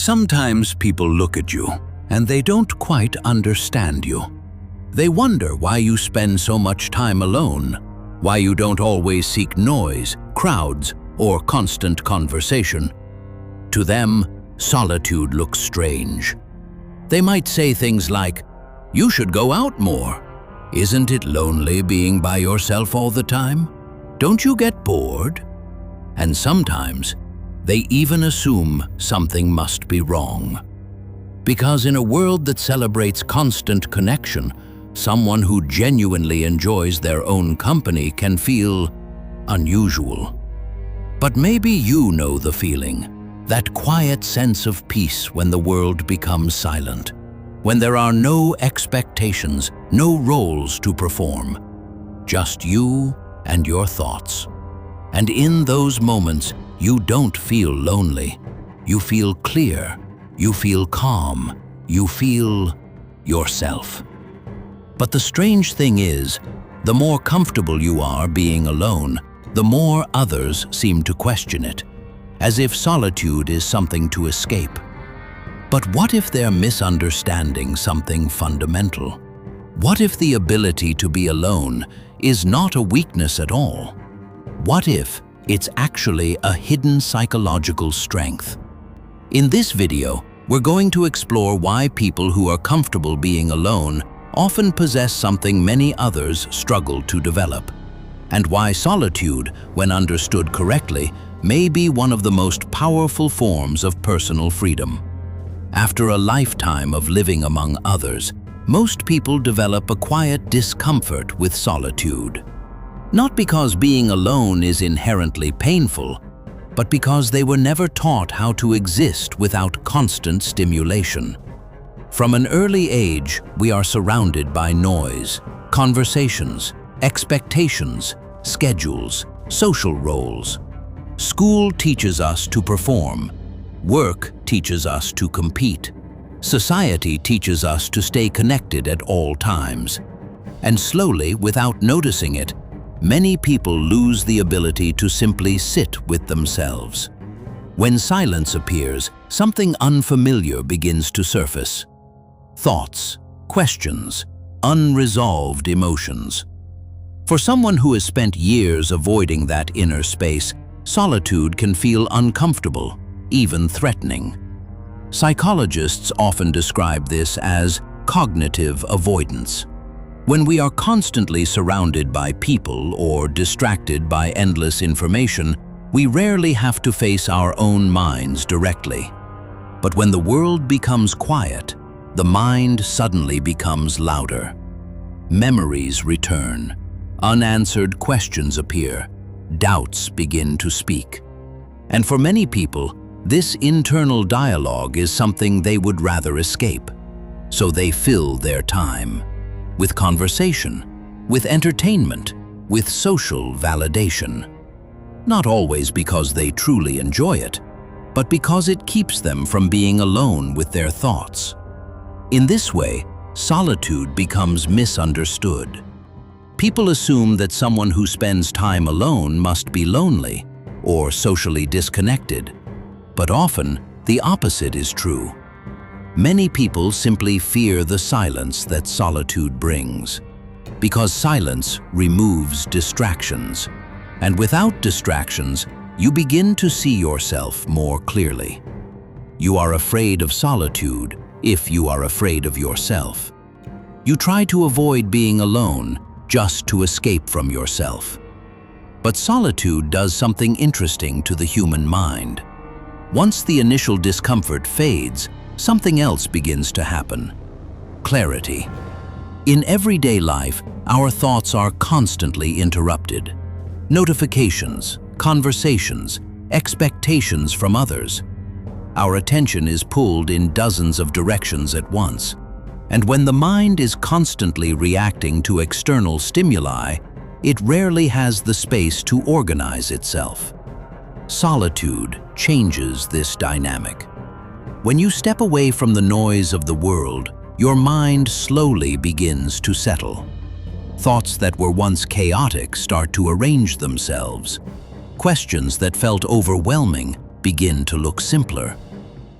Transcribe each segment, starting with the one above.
Sometimes people look at you and they don't quite understand you. They wonder why you spend so much time alone, why you don't always seek noise, crowds, or constant conversation. To them, solitude looks strange. They might say things like, "You should go out more. Isn't it lonely being by yourself all the time? Don't you get bored?" And sometimes, they even assume something must be wrong. Because in a world that celebrates constant connection, someone who genuinely enjoys their own company can feel unusual. But maybe you know the feeling, that quiet sense of peace when the world becomes silent, when there are no expectations, no roles to perform, just you and your thoughts. And in those moments, you don't feel lonely. You feel clear, you feel calm, you feel yourself. But the strange thing is, the more comfortable you are being alone, the more others seem to question it, as if solitude is something to escape. But what if they're misunderstanding something fundamental? What if the ability to be alone is not a weakness at all? What if it's actually a hidden psychological strength? In this video, we're going to explore why people who are comfortable being alone often possess something many others struggle to develop, and why solitude, when understood correctly, may be one of the most powerful forms of personal freedom. After a lifetime of living among others, most people develop a quiet discomfort with solitude. Not because being alone is inherently painful, but because they were never taught how to exist without constant stimulation. From an early age, we are surrounded by noise, conversations, expectations, schedules, social roles. School teaches us to perform. Work teaches us to compete. Society teaches us to stay connected at all times. And slowly, without noticing it, many people lose the ability to simply sit with themselves. When silence appears, something unfamiliar begins to surface. Thoughts, questions, unresolved emotions. For someone who has spent years avoiding that inner space, solitude can feel uncomfortable, even threatening. Psychologists often describe this as cognitive avoidance. When we are constantly surrounded by people or distracted by endless information, we rarely have to face our own minds directly. But when the world becomes quiet, the mind suddenly becomes louder. Memories return, unanswered questions appear, doubts begin to speak. And for many people, this internal dialogue is something they would rather escape. So they fill their time with conversation, with entertainment, with social validation. Not always because they truly enjoy it, but because it keeps them from being alone with their thoughts. In this way, solitude becomes misunderstood. People assume that someone who spends time alone must be lonely or socially disconnected, but often the opposite is true. Many people simply fear the silence that solitude brings, because silence removes distractions, and without distractions, you begin to see yourself more clearly. You are afraid of solitude if you are afraid of yourself. You try to avoid being alone just to escape from yourself. But solitude does something interesting to the human mind. Once the initial discomfort fades, something else begins to happen. Clarity. In everyday life, our thoughts are constantly interrupted. Notifications, conversations, expectations from others. Our attention is pulled in dozens of directions at once. And when the mind is constantly reacting to external stimuli, it rarely has the space to organize itself. Solitude changes this dynamic. When you step away from the noise of the world, your mind slowly begins to settle. Thoughts that were once chaotic start to arrange themselves. Questions that felt overwhelming begin to look simpler.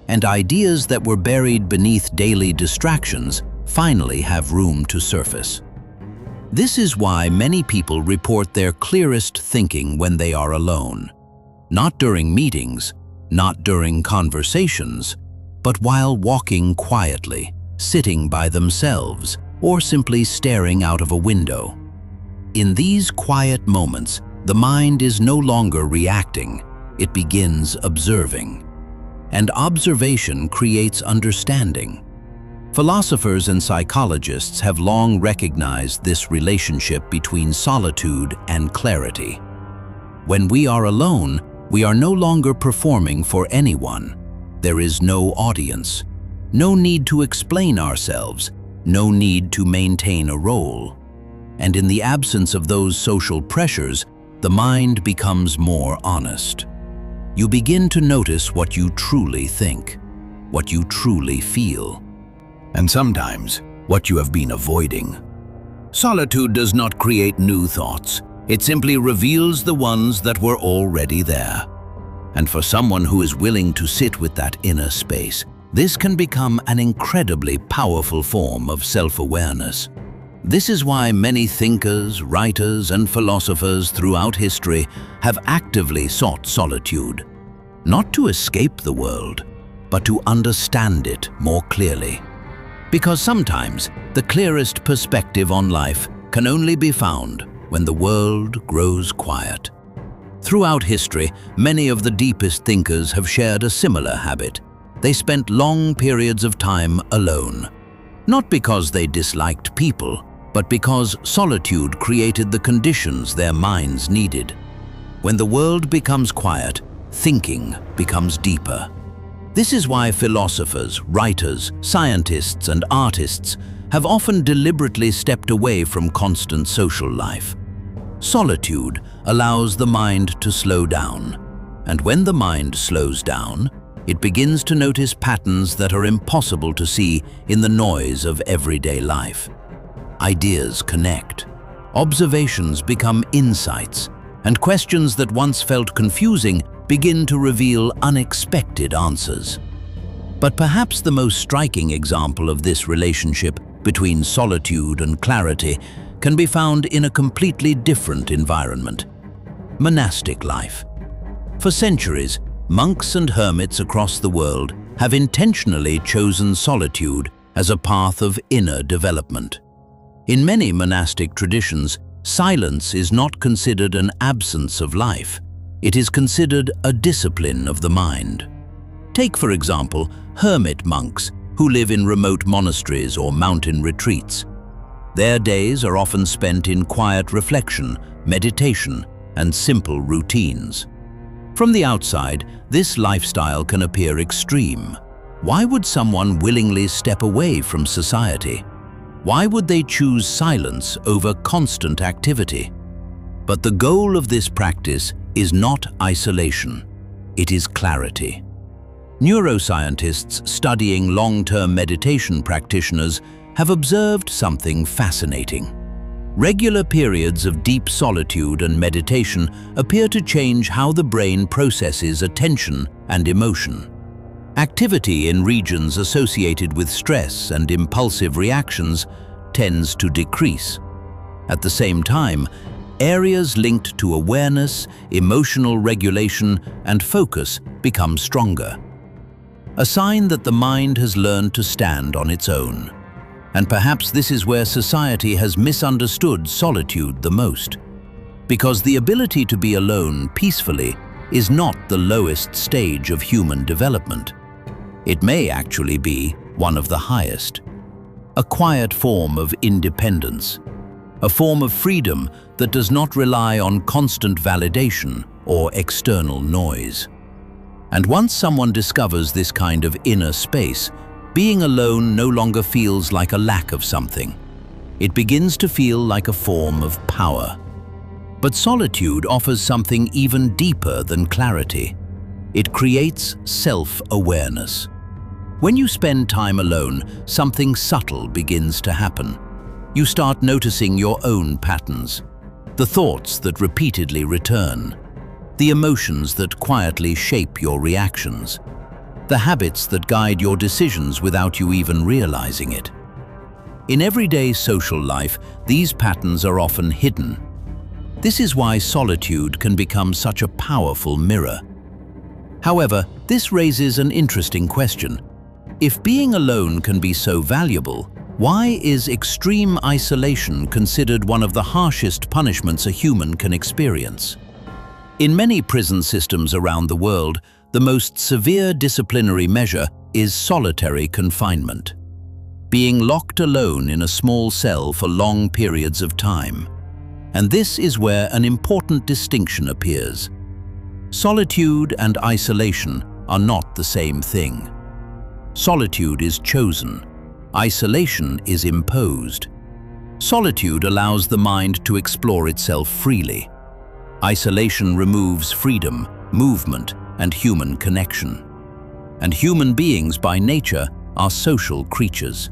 and ideas that were buried beneath daily distractions finally have room to surface. This is why many people report their clearest thinking when they are alone. Not during meetings, not during conversations, but while walking quietly, sitting by themselves, or simply staring out of a window. In these quiet moments, the mind is no longer reacting, it begins observing. And observation creates understanding. Philosophers and psychologists have long recognized this relationship between solitude and clarity. When we are alone, we are no longer performing for anyone. There is no audience, no need to explain ourselves, no need to maintain a role. And in the absence of those social pressures, the mind becomes more honest. You begin to notice what you truly think, what you truly feel, and sometimes what you have been avoiding. Solitude does not create new thoughts. It simply reveals the ones that were already there. And for someone who is willing to sit with that inner space, this can become an incredibly powerful form of self-awareness. This is why many thinkers, writers, and philosophers throughout history have actively sought solitude, not to escape the world, but to understand it more clearly. Because sometimes the clearest perspective on life can only be found when the world grows quiet. Throughout history, many of the deepest thinkers have shared a similar habit. They spent long periods of time alone, not because they disliked people, but because solitude created the conditions their minds needed. When the world becomes quiet, thinking becomes deeper. This is why philosophers, writers, scientists, and artists have often deliberately stepped away from constant social life. Solitude allows the mind to slow down, and when the mind slows down, it begins to notice patterns that are impossible to see in the noise of everyday life. Ideas connect, observations become insights, and questions that once felt confusing begin to reveal unexpected answers. But perhaps the most striking example of this relationship between solitude and clarity can be found in a completely different environment: monastic life. For centuries, monks and hermits across the world have intentionally chosen solitude as a path of inner development. In many monastic traditions, silence is not considered an absence of life. It is considered a discipline of the mind. Take, for example, hermit monks who live in remote monasteries or mountain retreats. Their days are often spent in quiet reflection, meditation, and simple routines. From the outside, this lifestyle can appear extreme. Why would someone willingly step away from society? Why would they choose silence over constant activity? But the goal of this practice is not isolation, it is clarity. Neuroscientists studying long-term meditation practitioners have observed something fascinating. Regular periods of deep solitude and meditation appear to change how the brain processes attention and emotion. Activity in regions associated with stress and impulsive reactions tends to decrease. At the same time, areas linked to awareness, emotional regulation, and focus become stronger. A sign that the mind has learned to stand on its own. And perhaps this is where society has misunderstood solitude the most. Because the ability to be alone peacefully is not the lowest stage of human development. It may actually be one of the highest. A quiet form of independence. A form of freedom that does not rely on constant validation or external noise. And once someone discovers this kind of inner space, being alone no longer feels like a lack of something. It begins to feel like a form of power. But solitude offers something even deeper than clarity. It creates self-awareness. When you spend time alone, something subtle begins to happen. You start noticing your own patterns, the thoughts that repeatedly return, the emotions that quietly shape your reactions. the habits that guide your decisions without you even realizing it. In everyday social life, these patterns are often hidden. This is why solitude can become such a powerful mirror. However, this raises an interesting question. If being alone can be so valuable, why is extreme isolation considered one of the harshest punishments a human can experience? In many prison systems around the world, the most severe disciplinary measure is solitary confinement. Being locked alone in a small cell for long periods of time. And this is where an important distinction appears. Solitude and isolation are not the same thing. Solitude is chosen. Isolation is imposed. Solitude allows the mind to explore itself freely. Isolation removes freedom, movement, and human connection. And human beings by nature are social creatures.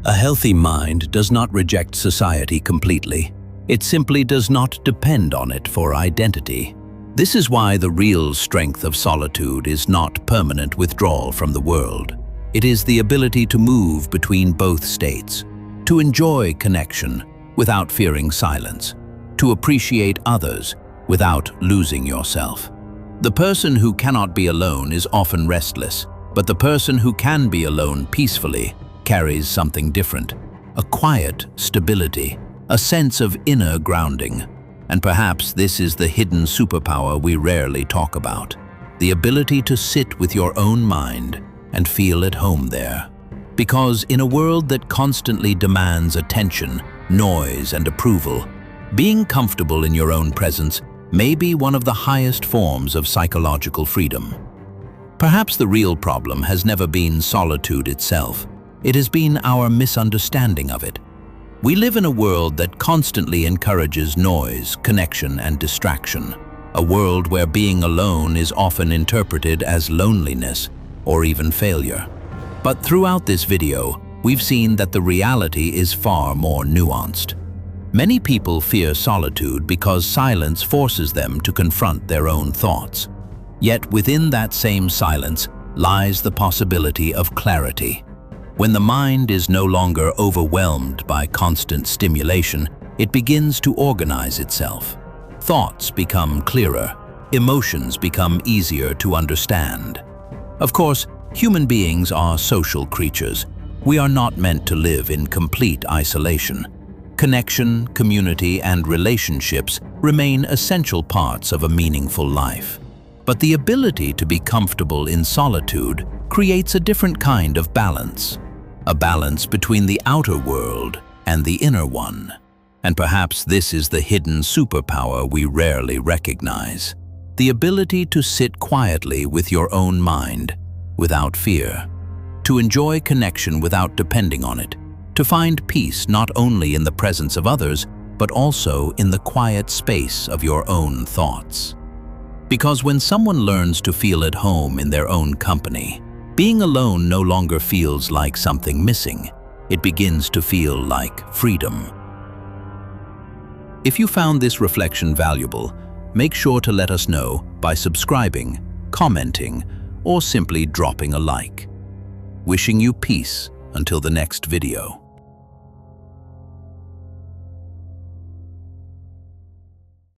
A healthy mind does not reject society completely. It simply does not depend on it for identity. This is why the real strength of solitude is not permanent withdrawal from the world. It is the ability to move between both states, to enjoy connection without fearing silence, to appreciate others without losing yourself. The person who cannot be alone is often restless, but the person who can be alone peacefully carries something different, a quiet stability, a sense of inner grounding. And perhaps this is the hidden superpower we rarely talk about, the ability to sit with your own mind and feel at home there. Because in a world that constantly demands attention, noise, and approval, being comfortable in your own presence may be one of the highest forms of psychological freedom. Perhaps the real problem has never been solitude itself. It has been our misunderstanding of it. We live in a world that constantly encourages noise, connection, and distraction. A world where being alone is often interpreted as loneliness or even failure. But throughout this video, we've seen that the reality is far more nuanced. Many people fear solitude because silence forces them to confront their own thoughts. Yet within that same silence lies the possibility of clarity. When the mind is no longer overwhelmed by constant stimulation, it begins to organize itself. Thoughts become clearer, emotions become easier to understand. Of course, human beings are social creatures. We are not meant to live in complete isolation. Connection, community, and relationships remain essential parts of a meaningful life. But the ability to be comfortable in solitude creates a different kind of balance. A balance between the outer world and the inner one. And perhaps this is the hidden superpower we rarely recognize. The ability to sit quietly with your own mind, without fear. To enjoy connection without depending on it. To find peace not only in the presence of others, but also in the quiet space of your own thoughts. Because when someone learns to feel at home in their own company, being alone no longer feels like something missing. It begins to feel like freedom. If you found this reflection valuable, make sure to let us know by subscribing, commenting, or simply dropping a like. Wishing you peace until the next video.